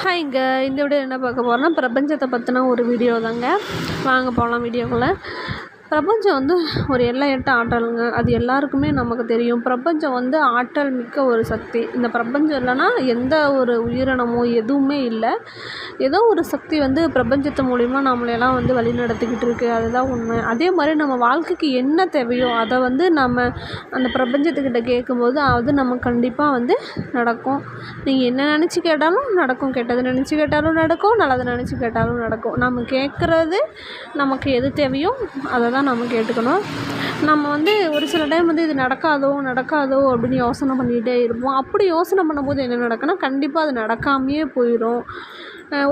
ஹாய்ங்க. இந்த வீடியோ என்ன பார்க்க போகிறோன்னா பிரபஞ்சத்தை பற்றின ஒரு வீடியோ தாங்க. வாங்க போகலாம் வீடியோக்குள்ளே. பிரபஞ்சம் வந்து ஒரு எல்லையற்ற ஆற்றலுங்க. அது எல்லாருக்குமே நமக்கு தெரியும். பிரபஞ்சம் வந்து ஆற்றல் மிக்க ஒரு சக்தி. இந்த பிரபஞ்சம் இல்லைன்னா எந்த ஒரு உயிரினமோ எதுவுமே இல்லை. ஏதோ ஒரு சக்தி வந்து பிரபஞ்சத்து மூலிமா நம்மளையெல்லாம் வந்து வழிநடத்திக்கிட்டு இருக்குது. அதுதான் உண்மை. அதே மாதிரி நம்ம வாழ்க்கைக்கு என்ன தேவையோ அதை வந்து நம்ம அந்த பிரபஞ்சத்துக்கிட்ட கேட்கும்போது அது நமக்கு கண்டிப்பாக வந்து நடக்கும். நீங்கள் என்ன நினச்சி கேட்டாலும் நடக்கும், கெட்டது நினச்சி கேட்டாலும் நடக்கும், நல்லது நினச்சி கேட்டாலும் நடக்கும். நம்ம கேட்குறது நமக்கு எது தேவையோ அதை தான் நம்ம கேட்டுக்கணும். நம்ம வந்து ஒரு சில டைம் வந்து இது நடக்காதோ அப்படின்னு யோசனை பண்ணிகிட்டே இருப்போம். அப்படி யோசனை பண்ணும்போது என்ன நடக்குன்னா கண்டிப்பாக அது நடக்காமையே போயிடும்.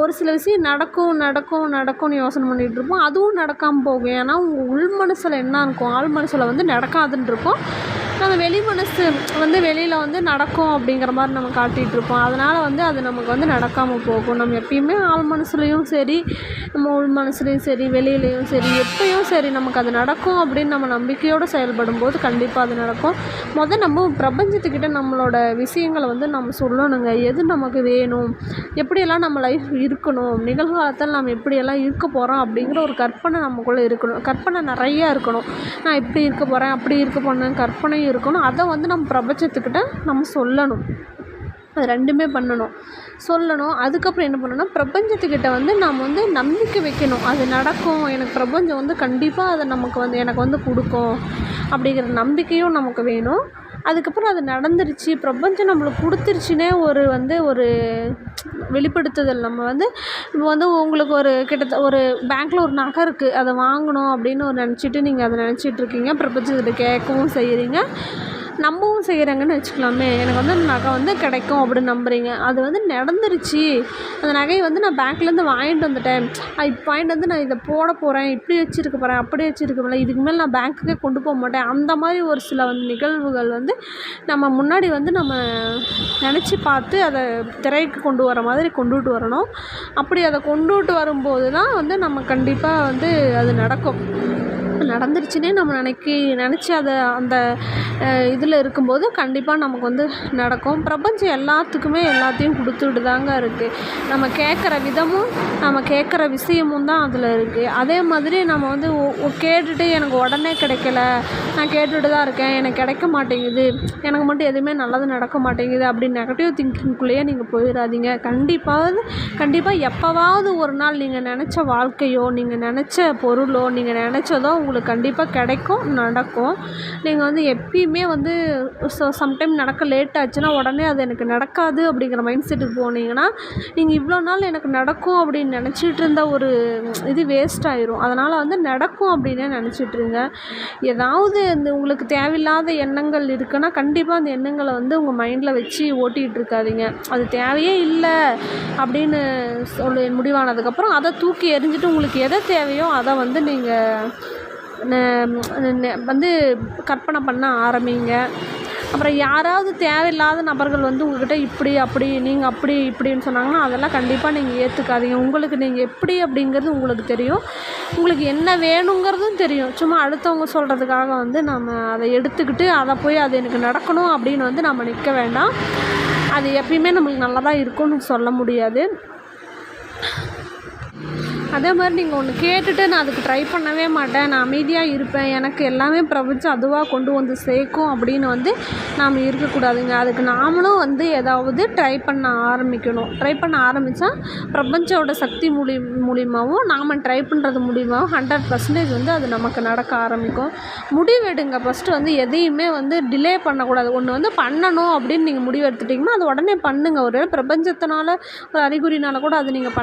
ஒரு சில விஷயம் நடக்கும்னு யோசனை பண்ணிகிட்டு இருப்போம். அதுவும் நடக்காமல் போகும். ஏன்னா உங்கள் உள் மனசில் என்ன இருக்கும், ஆள் மனசில் வந்து நடக்காதுன்னு இருக்கும். நம்ம வெளி மனசு வந்து வெளியில் வந்து நடக்கும் அப்படிங்கிற மாதிரி நம்ம காட்டிகிட்ருப்போம். அதனால் வந்து அது நமக்கு வந்து நடக்காமல் போகும். நம்ம எப்பயுமே ஆள் மனசுலேயும் சரி, நம்ம உள் மனசுலேயும் சரி, வெளியிலையும் சரி, எப்பயும் சரி நமக்கு அது நடக்கும் அப்படின்னு நம்ம நம்பிக்கையோடு செயல்படும் போது கண்டிப்பாக அது நடக்கும். நம்ம பிரபஞ்சத்துக்கிட்ட நம்மளோட விஷயங்களை வந்து நம்ம சொல்லணுங்க. எது நமக்கு வேணும், எப்படியெல்லாம் நம்ம லைஃப் இருக்கணும், நிகழ்காலத்தில் நம்ம எப்படியெல்லாம் இருக்க போகிறோம் அப்படிங்கிற ஒரு கற்பனை நமக்குள்ளே இருக்கணும். கற்பனை நிறையா இருக்கணும். நான் இப்படி இருக்க போகிறேன், அப்படி இருக்க போகிறேன் கற்பனையும் இருக்கணும். அதை வந்து நம்ம பிரபஞ்சத்துக்கிட்ட நம்ம சொல்லணும். அது ரெண்டுமே சொல்லணும். அதுக்கப்புறம் என்ன பண்ணணும்னா பிரபஞ்சத்துக்கிட்ட வந்து நாம் வந்து நம்பிக்கை வைக்கணும். அது நடக்கும், எனக்கு பிரபஞ்சம் வந்து கண்டிப்பாக அதை நமக்கு வந்து எனக்கு வந்து கொடுக்கும் அப்படிங்கிற நம்பிக்கையும் நமக்கு வேணும். அதுக்கப்புறம் அது நடந்துருச்சு, பிரபஞ்சம் நம்மளுக்கு கொடுத்துருச்சுன்னே ஒரு வெளிப்படுத்துதல். நம்ம வந்து இப்போ வந்து உங்களுக்கு ஒரு பேங்க்கில் ஒரு நகை இருக்குது, அதை வாங்கணும் அப்படின்னு நினச்சிட்டு நீங்கள் அதை நினச்சிட்ருக்கீங்க. பிரபஞ்சத்தை கேட்கவும் செய்கிறீங்க, நம்பவும் செய்கிறாங்கன்னு வச்சுக்கலாமே. எனக்கு வந்து அந்த நகை வந்து கிடைக்கும் அப்படின்னு நம்புகிறீங்க. அது வந்து நடந்துருச்சு. அந்த நகையை வந்து நான் பேங்க்லேருந்து வாங்கிட்டு வந்துட்டேன். இப்போ வாங்கிட்டு வந்து நான் இதை போட போகிறேன், இப்படி வச்சுருக்க போகிறேன், அப்படி வச்சுருக்க போகிறேன், இதுக்கு மேலே நான் பேங்க்குக்கே கொண்டு போக மாட்டேன். அந்த மாதிரி ஒரு சில நிகழ்வுகள் வந்து நம்ம முன்னாடி வந்து நம்ம நினச்சி பார்த்து அதை திரைக்கு கொண்டு வர மாதிரி கொண்டுட்டு வரணும். அப்படி அதை கொண்டுட்டு வரும்போது தான் வந்து நம்ம கண்டிப்பாக வந்து அது நடந்துருச்சுன்னே நம்ம நினச்சி அதை அந்த இதில் இருக்கும்போது கண்டிப்பாக நமக்கு வந்து நடக்கும். பிரபஞ்சம் எல்லாத்தையும் கொடுத்துட்டு தாங்க இருக்குது. நம்ம கேட்குற விதமும் நம்ம கேட்குற விஷயமும் தான் அதில் இருக்குது. அதே மாதிரி நம்ம வந்து கேட்டுட்டு எனக்கு உடனே கிடைக்கல, நான் கேட்டுட்டு தான் இருக்கேன், எனக்கு கிடைக்க மாட்டேங்குது, எனக்கு மட்டும் எதுவுமே நல்லது நடக்க மாட்டேங்குது அப்படின்னு நெகட்டிவ் திங்கிங்குள்ளேயே நீங்கள் போயிடாதீங்க. கண்டிப்பாக எப்போவாவது ஒரு நாள் நீங்கள் நினச்ச வாழ்க்கையோ, நீங்கள் நினச்ச பொருளோ, நீங்கள் நினச்சதோ உங்களுக்கு கண்டிப்பாக கிடைக்கும், நடக்கும். நீங்கள் வந்து எப்பயுமே வந்து சம்டைம் நடக்க லேட் ஆச்சுன்னா உடனே அது எனக்கு நடக்காது அப்படிங்கிற மைண்ட் செட்டுக்கு போனீங்கன்னா நீங்கள் இவ்வளோ நாள் எனக்கு நடக்கும் அப்படின்னு நினச்சிட்டு இருந்த ஒரு இது வேஸ்ட் ஆயிரும். அதனால் வந்து நடக்கும் அப்படின்னே நினச்சிட்ருங்க. ஏதாவது உங்களுக்கு தேவையில்லாத எண்ணங்கள் இருக்குன்னா கண்டிப்பாக அந்த எண்ணங்களை வந்து உங்கள் மைண்டில் வச்சு ஓட்டிகிட்டு இருக்காதீங்க. அது தேவையே இல்லை அப்படின்னு முடிவானதுக்கப்புறம் அதை தூக்கி எறிஞ்சிட்டு உங்களுக்கு எதை தேவையோ அதை வந்து நீங்கள் வந்து கற்பனை பண்ண ஆரம்பிங்க. அப்புறம் யாராவது தேவையில்லாத நபர்கள் வந்து உங்கள்கிட்ட இப்படி நீங்கள் அப்படி இப்படின்னு சொன்னாங்கன்னா அதெல்லாம் கண்டிப்பாக நீங்கள் ஏற்றுக்காதீங்க. உங்களுக்கு நீங்கள் எப்படி அப்படிங்கிறது உங்களுக்கு தெரியும், உங்களுக்கு என்ன வேணுங்கிறதும் தெரியும். சும்மா அடுத்தவங்க சொல்கிறதுக்காக வந்து நம்ம அதை எடுத்துக்கிட்டு அதை போய் அது எனக்கு நடக்கணும் அப்படின்னு வந்து நம்ம நிற்க வேண்டாம். அது எப்பயுமே நம்மளுக்கு நல்லதாக இருக்கும்னு சொல்ல முடியாது. அதே மாதிரி நீங்கள் ஒன்று கேட்டுட்டு நான் அதுக்கு ட்ரை பண்ணவே மாட்டேன், நான் அமைதியாக இருப்பேன், எனக்கு எல்லாமே பிரபஞ்சம் அதுவாக கொண்டு வந்து சேர்க்கும் அப்படின்னு வந்து நாம் இருக்கக்கூடாதுங்க. அதுக்கு நாமளும் வந்து ஏதாவது ட்ரை பண்ண ஆரம்பிக்கணும். ட்ரை பண்ண ஆரம்பித்தா பிரபஞ்சோட சக்தி மூலியமாகவும் நாம் ட்ரை பண்ணுறது மூலியமாகவும் 100% வந்து அது நமக்கு நடக்க ஆரம்பிக்கும். முடிவெடுங்க. ஃபஸ்ட்டு வந்து எதையுமே வந்து டிலே பண்ணக்கூடாது. ஒன்று வந்து பண்ணணும் அப்படின்னு நீங்கள் முடிவு எடுத்துட்டிங்கன்னா அது உடனே பண்ணுங்கள். ஒரு பிரபஞ்சத்தினால ஒரு அறிகுறினால கூட அது நீங்கள்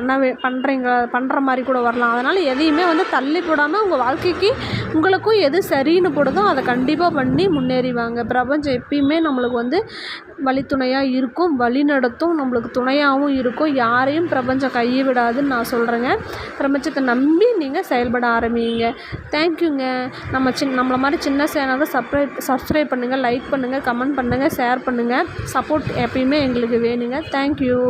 பண்ணுற மாதிரி கூட வரலாம். அதனால் எதையுமே வந்து தள்ளி போடாமல் உங்கள் வாழ்க்கைக்கு உங்களுக்கும் எது சரின்னு போடுதோ அதை கண்டிப்பாக பண்ணி முன்னேறிவாங்க. பிரபஞ்சம் எப்பயுமே நம்மளுக்கு வந்து வழித்துணையாக இருக்கும், வழி நடத்தும், நம்மளுக்கு துணையாகவும் இருக்கும். யாரையும் பிரபஞ்சம் கையை விடாதுன்னு நான் சொல்கிறேங்க. பிரபஞ்சத்தை நம்பி நீங்கள் செயல்பட ஆரம்பிங்க. தேங்க்யூங்க. நம்மளை மாதிரி சின்ன சேனலை சப்ஸ்கிரைப் பண்ணுங்கள், லைக் பண்ணுங்கள், கமெண்ட் பண்ணுங்கள், ஷேர் பண்ணுங்கள். சப்போர்ட் எப்பயுமே எங்களுக்கு வேணுங்க. தேங்க்யூ.